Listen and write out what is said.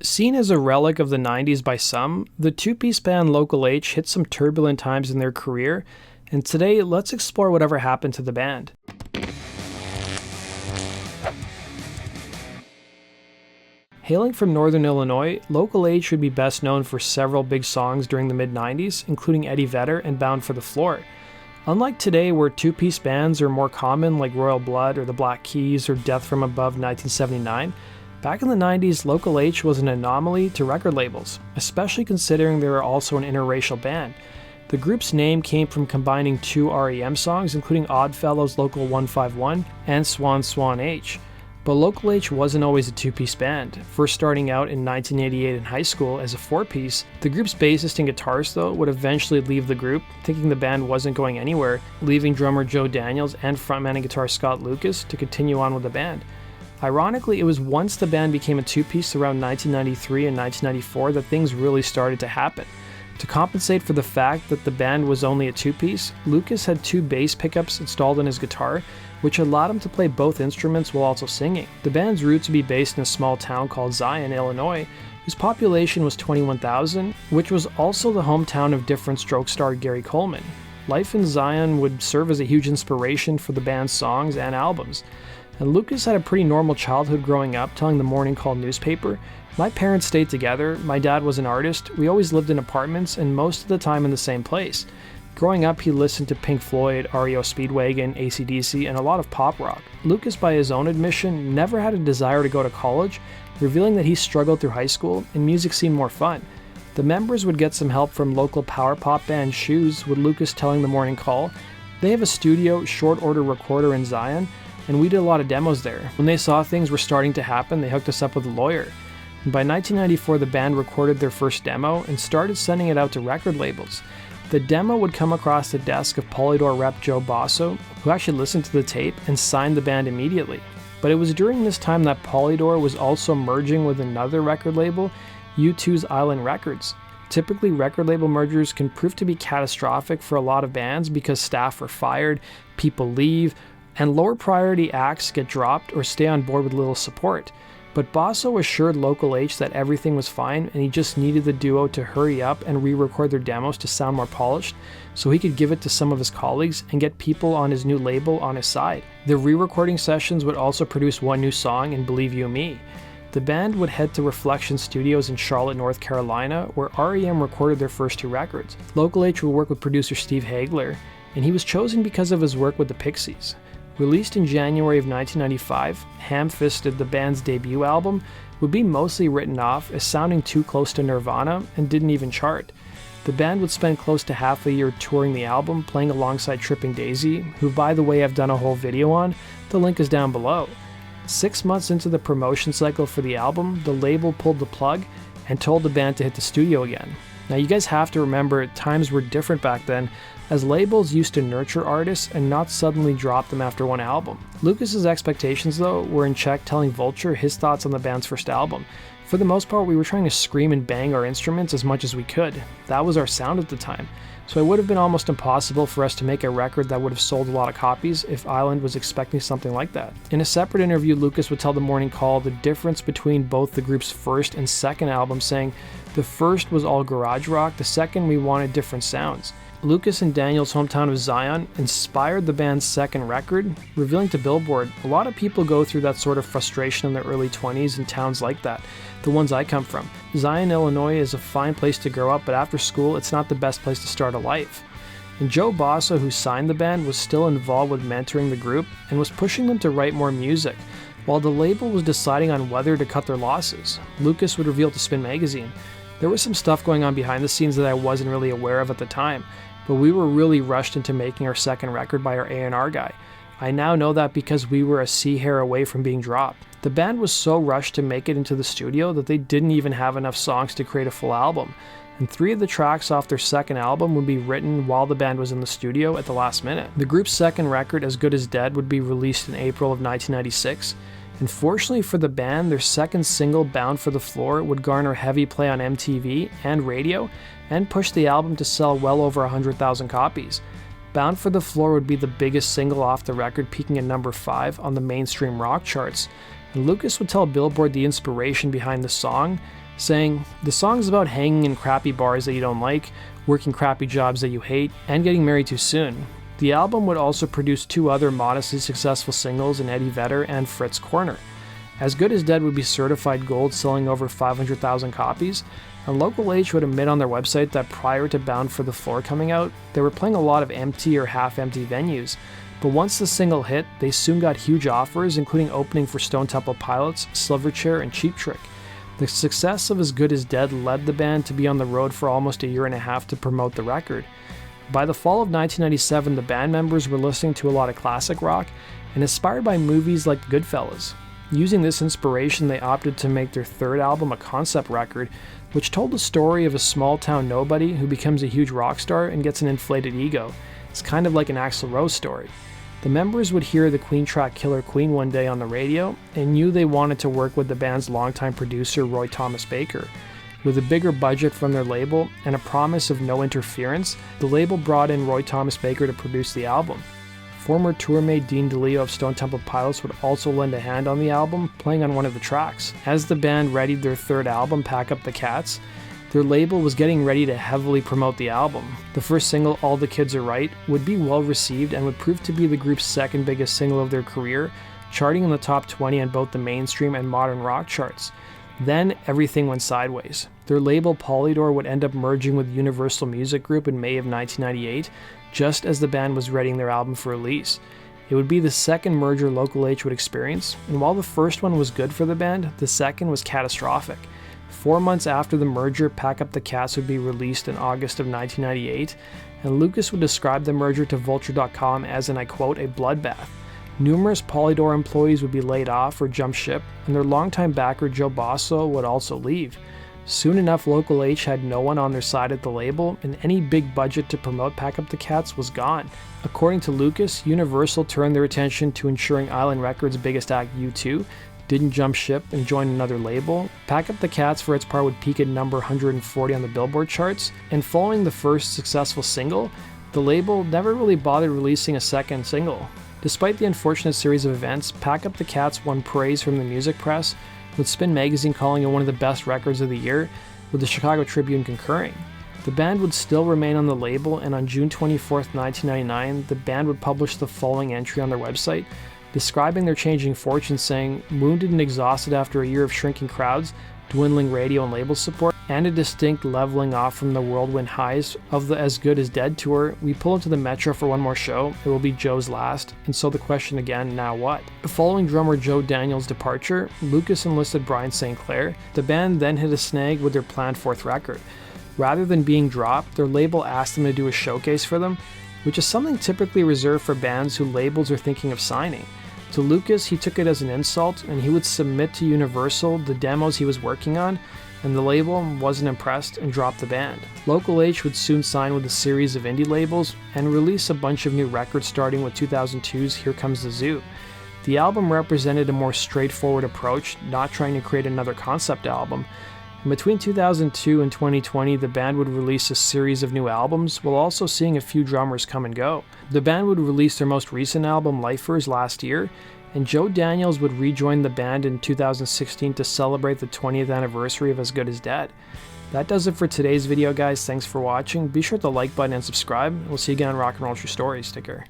Seen as a relic of the 90s by some, the two-piece band Local H hit some turbulent times in their career, and today let's explore whatever happened to the band. Hailing from Northern Illinois, Local H would be best known for several big songs during the mid-90s, including Eddie Vedder and Bound for the Floor. Unlike today, where two-piece bands are more common like Royal Blood or the Black Keys or Death from Above 1979, back in the 90s, Local H was an anomaly to record labels, especially considering they were also an interracial band. The group's name came from combining two REM songs, including Oddfellows Local 151 and Swan Swan H. But Local H wasn't always a two-piece band. First starting out in 1988 in high school as a four-piece, the group's bassist and guitarist, though, would eventually leave the group, thinking the band wasn't going anywhere, leaving drummer Joe Daniels and frontman and guitarist Scott Lukas to continue on with the band. Ironically, it was once the band became a two-piece around 1993 and 1994 that things really started to happen. To compensate for the fact that the band was only a two-piece, Lukas had two bass pickups installed in his guitar, which allowed him to play both instruments while also singing. The band's roots would be based in a small town called Zion, Illinois, whose population was 21,000, which was also the hometown of different stroke star Gary Coleman. Life in Zion would serve as a huge inspiration for the band's songs and albums. And Lukas had a pretty normal childhood growing up, telling the Morning Call newspaper, "My parents stayed together, my dad was an artist, we always lived in apartments and most of the time in the same place." Growing up, he listened to Pink Floyd, REO Speedwagon, AC/DC, and a lot of pop rock. Lukas, by his own admission, never had a desire to go to college, revealing that he struggled through high school and music seemed more fun. The members would get some help from local power pop band Shoes, with Lukas telling the Morning Call, "They have a studio, short order recorder in Zion, and we did a lot of demos there. When they saw things were starting to happen, they hooked us up with a lawyer." And by 1994, the band recorded their first demo and started sending it out to record labels. The demo would come across the desk of Polydor rep Joe Basso, who actually listened to the tape and signed the band immediately. But it was during this time that Polydor was also merging with another record label, U2's Island Records. Typically, record label mergers can prove to be catastrophic for a lot of bands because staff are fired, people leave, and lower priority acts get dropped or stay on board with little support. But Basso assured Local H that everything was fine and he just needed the duo to hurry up and re-record their demos to sound more polished so he could give it to some of his colleagues and get people on his new label on his side. The re-recording sessions would also produce one new song in Believe You Me. The band would head to Reflection Studios in Charlotte, North Carolina, where REM recorded their first two records. Local H would work with producer Steve Hagler, and he was chosen because of his work with the Pixies. Released in January of 1995, Hamfisted, the band's debut album, would be mostly written off as sounding too close to Nirvana and didn't even chart. The band would spend close to half a year touring the album, playing alongside Tripping Daisy, who by the way I've done a whole video on, the link is down below. 6 months into the promotion cycle for the album, the label pulled the plug and told the band to hit the studio again. Now you guys have to remember, times were different back then, as labels used to nurture artists and not suddenly drop them after one album. Lukas's expectations, though, were in check, telling Vulture his thoughts on the band's first album. "For the most part, we were trying to scream and bang our instruments as much as we could. That was our sound at the time. So it would have been almost impossible for us to make a record that would have sold a lot of copies if Island was expecting something like that." In a separate interview, Lukas would tell the Morning Call the difference between both the group's first and second album, saying, "The first was all garage rock, the second we wanted different sounds." Lukas and Daniel's hometown of Zion inspired the band's second record, revealing to Billboard, "A lot of people go through that sort of frustration in their early 20s in towns like that, the ones I come from. Zion, Illinois is a fine place to grow up, but after school, it's not the best place to start a life." And Joe Basso, who signed the band, was still involved with mentoring the group and was pushing them to write more music, while the label was deciding on whether to cut their losses. Lukas would reveal to Spin Magazine, "There was some stuff going on behind the scenes that I wasn't really aware of at the time, but we were really rushed into making our second record by our A&R guy. I now know that because we were a sea hair away from being dropped." The band was so rushed to make it into the studio that they didn't even have enough songs to create a full album, and 3 of the tracks off their second album would be written while the band was in the studio at the last minute. The group's second record, As Good as Dead, would be released in April of 1996, and fortunately for the band, their second single, Bound for the Floor, would garner heavy play on MTV and radio, and push the album to sell well over 100,000 copies. Bound for the Floor would be the biggest single off the record, peaking at number 5 on the mainstream rock charts. And Lukas would tell Billboard the inspiration behind the song saying, "The song's about hanging in crappy bars that you don't like, working crappy jobs that you hate, and getting married too soon." The album would also produce 2 other modestly successful singles in Eddie Vedder and Fritz Corner. As Good as Dead would be certified gold, selling over 500,000 copies, and Local H would admit on their website that prior to Bound for the Floor coming out, they were playing a lot of empty or half-empty venues. But once the single hit, they soon got huge offers, including opening for Stone Temple Pilots, Silverchair, and Cheap Trick. The success of As Good as Dead led the band to be on the road for almost a year and a half to promote the record. By the fall of 1997, the band members were listening to a lot of classic rock and inspired by movies like Goodfellas. Using this inspiration, they opted to make their 3rd album a concept record, which told the story of a small-town nobody who becomes a huge rock star and gets an inflated ego. It's kind of like an Axl Rose story. The members would hear the Queen track Killer Queen one day on the radio and knew they wanted to work with the band's longtime producer Roy Thomas Baker. With a bigger budget from their label and a promise of no interference, the label brought in Roy Thomas Baker to produce the album. Former tourmate Dean DeLeo of Stone Temple Pilots would also lend a hand on the album, playing on one of the tracks. As the band readied their 3rd album, Pack Up the Cats, their label was getting ready to heavily promote the album. The first single, All the Kids Are Right, would be well received and would prove to be the group's 2nd biggest single of their career, charting in the top 20 on both the mainstream and modern rock charts. Then everything went sideways. Their label Polydor would end up merging with Universal Music Group in May of 1998, just as the band was readying their album for release. It would be the 2nd merger Local H would experience, and while the first one was good for the band, the 2nd was catastrophic. 4 months after the merger, Pack Up the Cats would be released in August of 1998, and Lukas would describe the merger to Vulture.com as, and I quote, "a bloodbath." Numerous Polydor employees would be laid off or jump ship, and their longtime backer Joe Basso would also leave. Soon enough, Local H had no one on their side at the label, and any big budget to promote Pack Up the Cats was gone. According to Lukas, Universal turned their attention to ensuring Island Records' biggest act, U2, didn't jump ship and join another label. Pack Up the Cats, for its part, would peak at number 140 on the Billboard charts, and following the first successful single, the label never really bothered releasing a 2nd single. Despite the unfortunate series of events, Pack Up the Cats won praise from the music press, with Spin magazine calling it one of the best records of the year, with the Chicago Tribune concurring. The band would still remain on the label, and on June 24, 1999, the band would publish the following entry on their website, describing their changing fortunes, saying, "Wounded and exhausted after a year of shrinking crowds, dwindling radio and label support, and a distinct leveling off from the whirlwind highs of the As Good as Dead tour, we pull into the Metro for one more show. It will be Joe's last, and so the question again, now what?" Following drummer Joe Daniels' departure, Lukas enlisted Brian St. Clair. The band then hit a snag with their planned 4th record. Rather than being dropped, their label asked them to do a showcase for them, which is something typically reserved for bands who labels are thinking of signing. To Lukas, he took it as an insult, and he would submit to Universal the demos he was working on, and the label wasn't impressed and dropped the band. Local H would soon sign with a series of indie labels and release a bunch of new records, starting with 2002's Here Comes the Zoo. The album represented a more straightforward approach, not trying to create another concept album. And between 2002 and 2020, the band would release a series of new albums, while also seeing a few drummers come and go. The band would release their most recent album, Lifers, last year, and Joe Daniels would rejoin the band in 2016 to celebrate the 20th anniversary of As Good as Dead. That does it for today's video, guys. Thanks for watching. Be sure to like button and subscribe. We'll see you again on Rock and Roll True Stories. Take care.